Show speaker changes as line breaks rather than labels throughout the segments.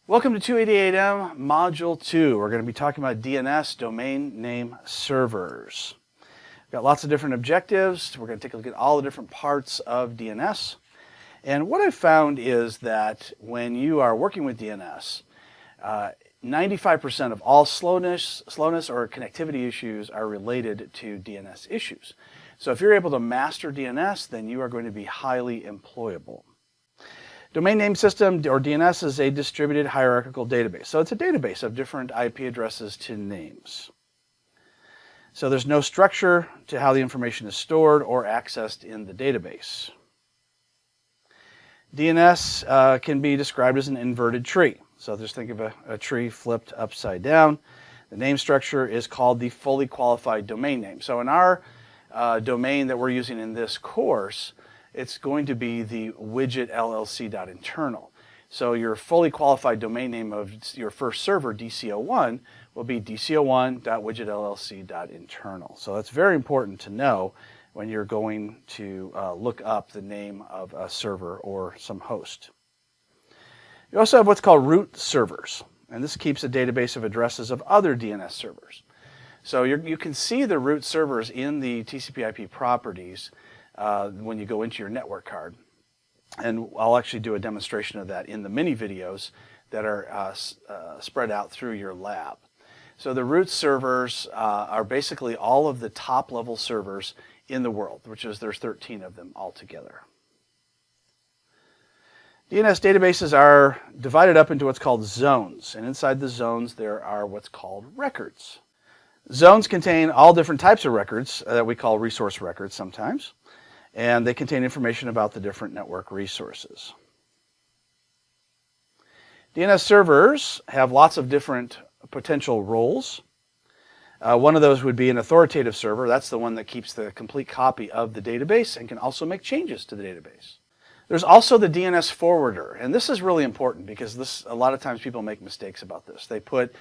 Welcome to 288M Module 2. We're going to be talking about DNS, domain name servers. We've got lots of different objectives. We're going to take a look at all the different parts of DNS. And what I've found is that when you are working with DNS, 95% of all slowness or connectivity issues are related to DNS issues. So if you're able to master DNS, then you are going to be highly employable. Domain name system, or DNS, is a distributed hierarchical database. So it's a database of different IP addresses to names. So there's no structure to how the information is stored or accessed in the database. DNS can be described as an inverted tree. So just think of a tree flipped upside down. The name structure is called the fully qualified domain name. So in our domain that we're using in this course, it's going to be the widget llc.internal. So your fully qualified domain name of your first server, DC01, will be dco1.widgetllc.internal. So that's very important to know when you're going to look up the name of a server or some host. You also have what's called root servers, and this keeps a database of addresses of other DNS servers. So you can see the root servers in the TCP/IP properties when you go into your network card. And I'll actually do a demonstration of that in the mini videos that are spread out through your lab. So the root servers are basically all of the top level servers in the world, which is there's 13 of them altogether. DNS databases are divided up into what's called zones, and inside the zones there are what's called records. Zones contain all different types of records that we call resource records sometimes, and they contain information about the different network resources. DNS servers have lots of different potential roles. One of those would be an authoritative server. That's the one that keeps the complete copy of the database and can also make changes to the database. There's also the DNS forwarder, and this is really important because a lot of times people make mistakes about this. They put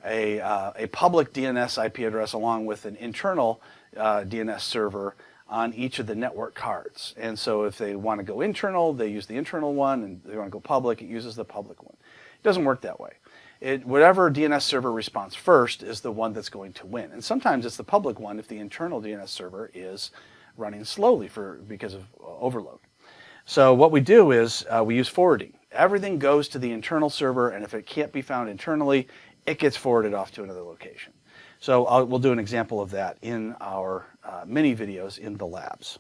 a public DNS IP address along with an internal DNS server on each of the network cards. And so if they want to go internal, they use the internal one, and if they want to go public, it uses the public one. It doesn't work that way. Whatever DNS server responds first is the one that's going to win. And sometimes it's the public one if the internal DNS server is running slowly because of overload. So what we do is we use forwarding. Everything goes to the internal server, and if it can't be found internally, it gets forwarded off to another location. So we'll do an example of that in our mini videos in the labs.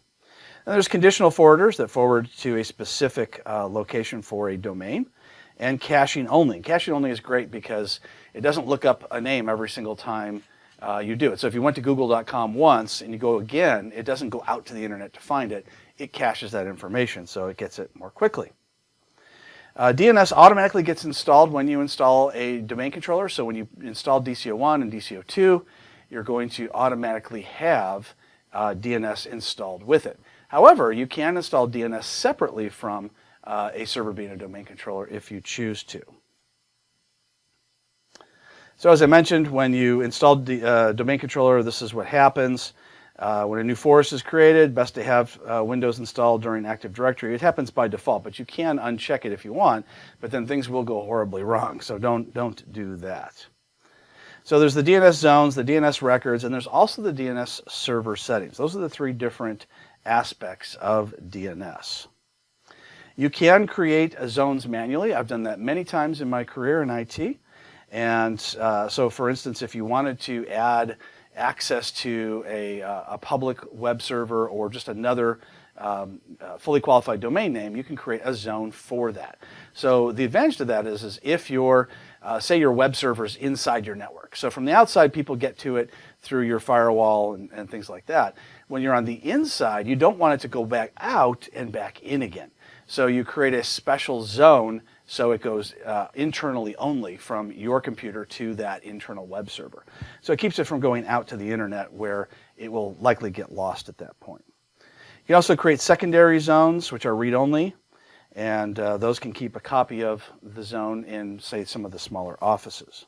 And there's conditional forwarders that forward to a specific location for a domain, and caching only. And caching only is great because it doesn't look up a name every single time you do it. So if you went to google.com once and you go again, it doesn't go out to the internet to find it. It caches that information, so it gets it more quickly. DNS automatically gets installed when you install a domain controller. So when you install DC01 and DC02, you're going to automatically have DNS installed with it. However, you can install DNS separately from a server being a domain controller if you choose to. So as I mentioned, when you install the domain controller, this is what happens. When a new forest is created, best to have Windows installed during Active Directory. It happens by default, but you can uncheck it if you want, but then things will go horribly wrong, so don't do that. So there's the DNS zones, the DNS records, and there's also the DNS server settings. Those are the three different aspects of DNS. You can create zones manually. I've done that many times in my career in IT. And so for instance, if you wanted to add access to a public web server or just another fully qualified domain name, you can create a zone for that. So the advantage to that is if say your web server is inside your network. So from the outside, people get to it through your firewall and things like that. When you're on the inside, you don't want it to go back out and back in again. So you create a special zone so it goes internally only from your computer to that internal web server. So it keeps it from going out to the internet where it will likely get lost at that point. You can also create secondary zones, which are read-only, and those can keep a copy of the zone in, say, some of the smaller offices.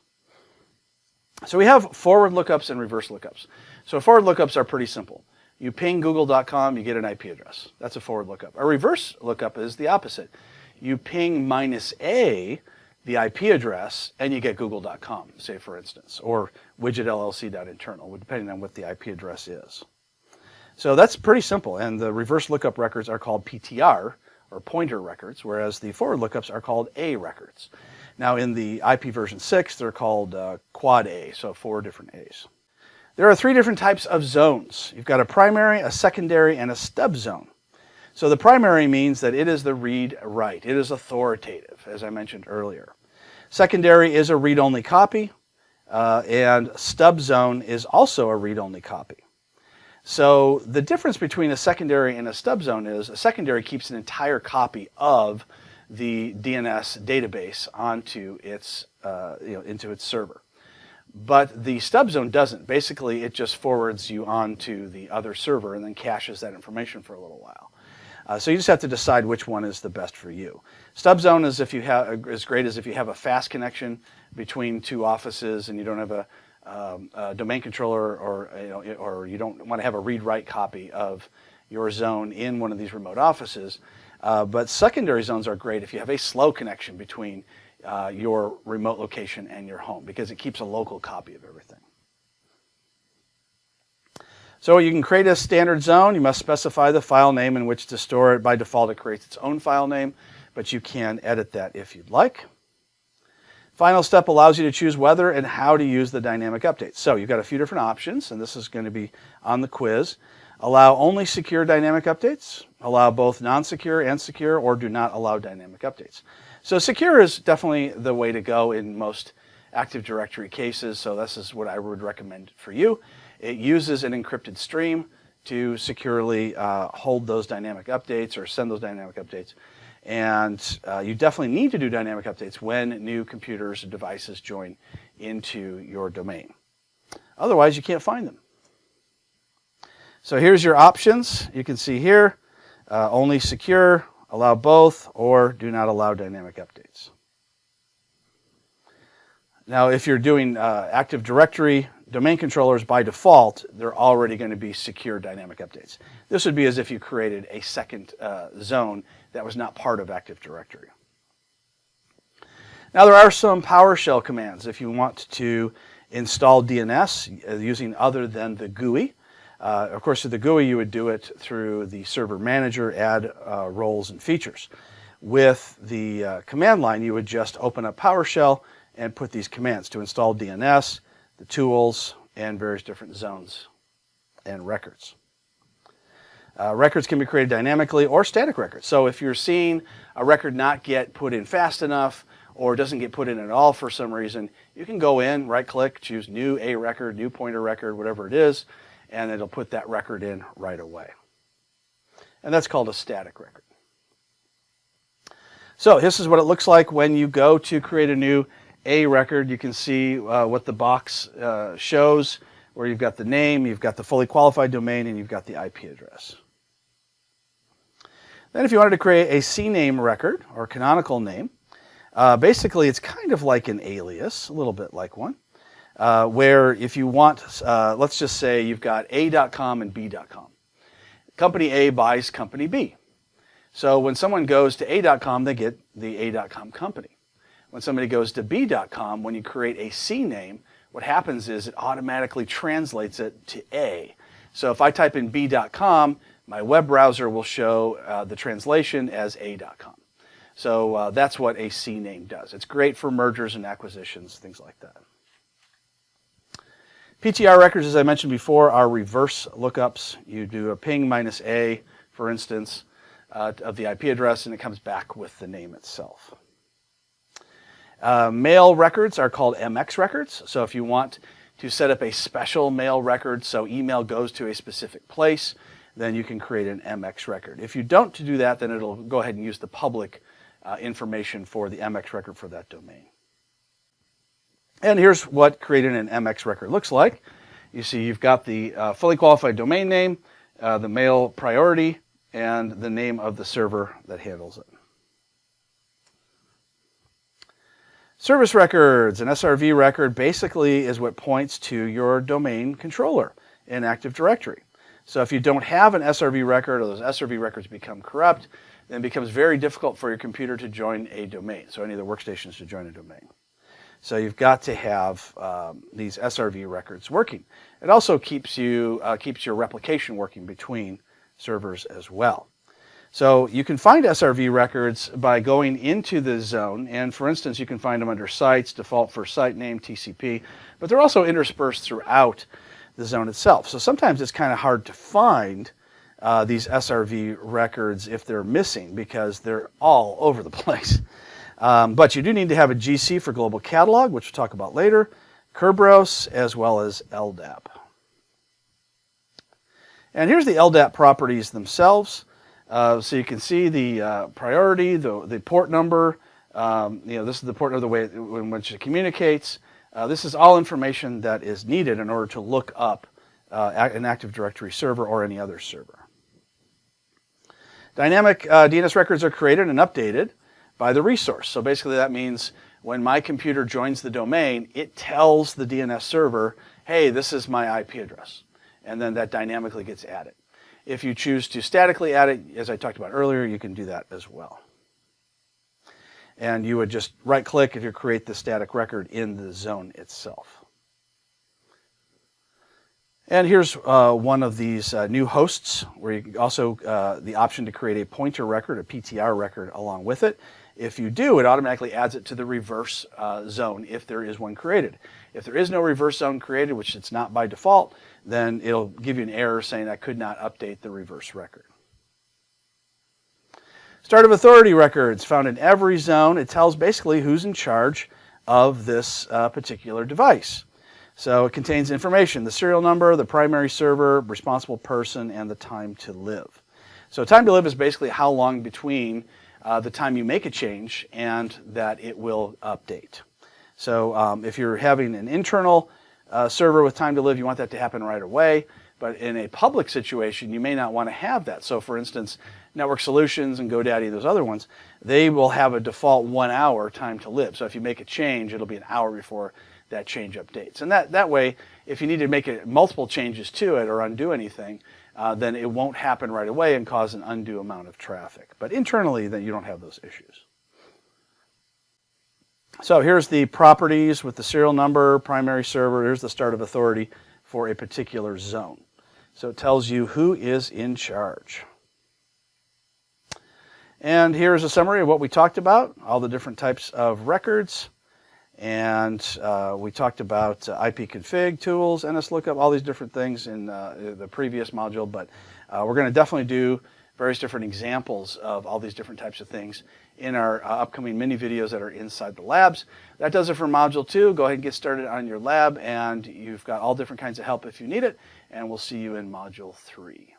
So we have forward lookups and reverse lookups. So forward lookups are pretty simple. You ping google.com, you get an IP address. That's a forward lookup. A reverse lookup is the opposite. You ping -A the IP address, and you get google.com, say for instance, or widgetllc.internal, depending on what the IP address is. So that's pretty simple, and the reverse lookup records are called PTR, or pointer records, whereas the forward lookups are called A records. Now in the IP version 6, they're called quad A, so 4 different A's. There are 3 different types of zones. You've got a primary, a secondary, and a stub zone. So the primary means that it is the read-write. It is authoritative, as I mentioned earlier. Secondary is a read-only copy, and stub zone is also a read-only copy. So the difference between a secondary and a stub zone is a secondary keeps an entire copy of the DNS database onto its, into its server. But the stub zone doesn't. Basically, it just forwards you onto the other server and then caches that information for a little while. So you just have to decide which one is the best for you. Stub zone is is great as if you have a fast connection between 2 offices and you don't have a domain controller, or you don't want to have a read-write copy of your zone in one of these remote offices. But secondary zones are great if you have a slow connection between your remote location and your home, because it keeps a local copy of everything. So you can create a standard zone. You must specify the file name in which to store it. By default, it creates its own file name, but you can edit that if you'd like. Final step allows you to choose whether and how to use the dynamic updates. So you've got a few different options, and this is going to be on the quiz. Allow only secure dynamic updates, allow both non-secure and secure, or do not allow dynamic updates. So secure is definitely the way to go in most Active Directory cases, so this is what I would recommend for you. It uses an encrypted stream to securely hold those dynamic updates or send those dynamic updates. And you definitely need to do dynamic updates when new computers or devices join into your domain. Otherwise, you can't find them. So here's your options. You can see here, only secure, allow both, or do not allow dynamic updates. Now, if you're doing Active Directory domain controllers, by default, they're already going to be secure dynamic updates. This would be as if you created a second zone that was not part of Active Directory. Now, there are some PowerShell commands if you want to install DNS using other than the GUI. Of course, with the GUI, you would do it through the server manager, add roles and features. With the command line, you would just open up PowerShell and put these commands to install DNS, the tools, and various different zones and records. Records can be created dynamically or static records. So if you're seeing a record not get put in fast enough or doesn't get put in at all for some reason, you can go in, right-click, choose New A Record, New Pointer Record, whatever it is, and it'll put that record in right away. And that's called a static record. So this is what it looks like when you go to create a new A record. You can see what the box shows, where you've got the name, you've got the fully qualified domain, and you've got the IP address. Then if you wanted to create a CNAME record, or canonical name, basically it's kind of like an alias, a little bit like one, where if you want, let's just say you've got A.com and B.com. Company A buys Company B. So when someone goes to A.com, they get the A.com company. When somebody goes to B.com, when you create a CNAME, what happens is it automatically translates it to A. So if I type in B.com, my web browser will show the translation as A.com. So that's what a CNAME does. It's great for mergers and acquisitions, things like that. PTR records, as I mentioned before, are reverse lookups. You do a ping minus A, for instance, of the IP address, and it comes back with the name itself. Mail records are called MX records. So if you want to set up a special mail record so email goes to a specific place, then you can create an MX record. If you don't do that, then it'll go ahead and use the public information for the MX record for that domain. And here's what creating an MX record looks like. You see you've got the fully qualified domain name, the mail priority, and the name of the server that handles it. Service records, an SRV record basically is what points to your domain controller in Active Directory. So if you don't have an SRV record or those SRV records become corrupt, then it becomes very difficult for your computer to join a domain, so any of the workstations to join a domain. So you've got to have these SRV records working. It also keeps your replication working between servers as well. So you can find SRV records by going into the zone, and for instance, you can find them under sites, default for site name, TCP, but they're also interspersed throughout the zone itself. So sometimes it's kind of hard to find these SRV records if they're missing because they're all over the place. But you do need to have a GC for global catalog, which we'll talk about later, Kerberos, as well as LDAP. And here's the LDAP properties themselves. So you can see the priority, the port number. This is the port number, the way in which it communicates. This is all information that is needed in order to look up an Active Directory server or any other server. Dynamic DNS records are created and updated by the resource. So basically that means when my computer joins the domain, it tells the DNS server, hey, this is my IP address. And then that dynamically gets added. If you choose to statically add it, as I talked about earlier, you can do that as well. And you would just right-click if you create the static record in the zone itself. And here's one of these new hosts where you also the option to create a pointer record, a PTR record along with it. If you do, it automatically adds it to the reverse zone if there is one created. If there is no reverse zone created, which it's not by default, then it'll give you an error saying I could not update the reverse record. Start of authority records found in every zone. It tells basically who's in charge of this particular device. So it contains information, the serial number, the primary server, responsible person, and the time to live. So time to live is basically how long between the time you make a change and that it will update. So if you're having an internal server with time to live, you want that to happen right away. But in a public situation, you may not want to have that. So for instance, Network Solutions and GoDaddy, those other ones, they will have a default 1 hour time to live. So if you make a change, it'll be an hour before that change updates. And that way, if you need to make multiple changes to it or undo anything, then it won't happen right away and cause an undue amount of traffic. But internally, then you don't have those issues. So here's the properties with the serial number, primary server. Here's the start of authority for a particular zone. So it tells you who is in charge. And here's a summary of what we talked about, all the different types of records. And we talked about ipconfig tools, NSLookup, all these different things in the previous module. But we're going to definitely do various different examples of all these different types of things in our upcoming mini videos that are inside the labs. That does it for Module 2. Go ahead and get started on your lab, and you've got all different kinds of help if you need it, and we'll see you in Module 3.